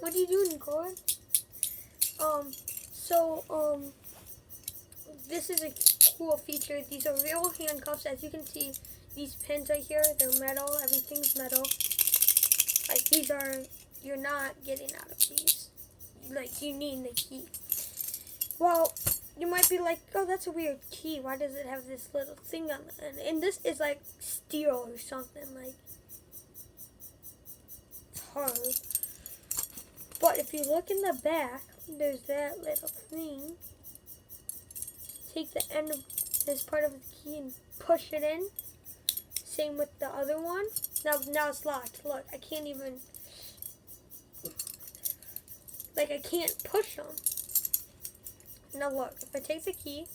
What are you doing, Corin? This is a cool feature. These are real handcuffs. As you can see, these pins right here, they're metal. Everything's metal. Like, these are, you're not getting out of these. Like, you need the key. Well, you might be like, oh, that's a weird key. Why does it have this little thing on the end? And this is like steel or something. Like, it's hard. But if you look in the back, there's that little thing. Take the end of this part of the key and push it in. Same with the other one. Now it's locked. Look, I can't even, like, I can't push them. Now look, if I take the key,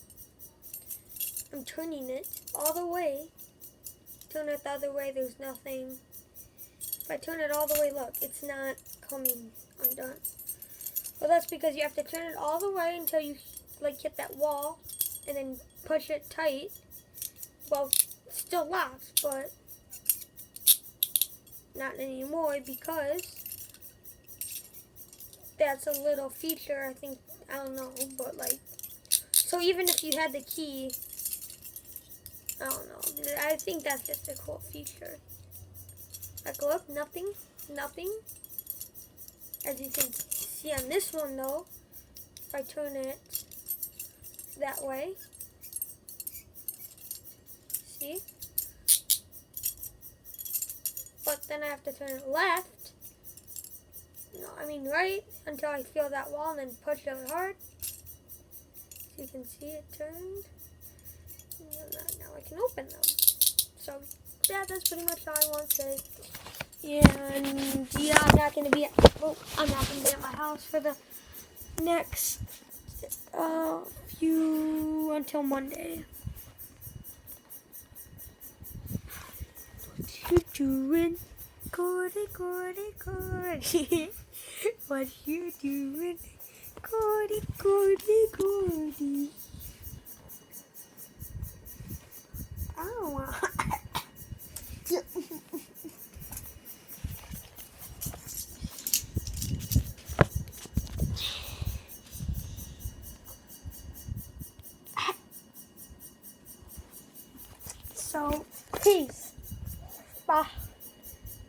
I'm turning it all the way. Turn it the other way, there's nothing. If I turn it all the way, look, it's not coming undone. Well, that's because you have to turn it all the way until you, like, hit that wall and then push it tight. Well, it's still locked, but not anymore because that's a little feature, I think. I don't know, but like, so even if you had the key, I don't know, I think that's just a cool feature. Like, look, nothing. As you can see on this one though, if I turn it that way, see? But then I have to turn it left. No, I mean right, until I feel that wall and then push really hard. So you can see it turned. Now I can open them. So yeah, that's pretty much all I want to say. And yeah, I'm not gonna be at my house for the next until Monday. What you doing? Gordy. What you doing? Gordy. Oh. So, peace. Bye.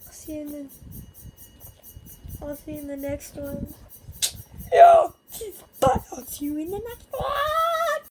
I'll see you in the next one. Yo, bye. I'll see you in the next one.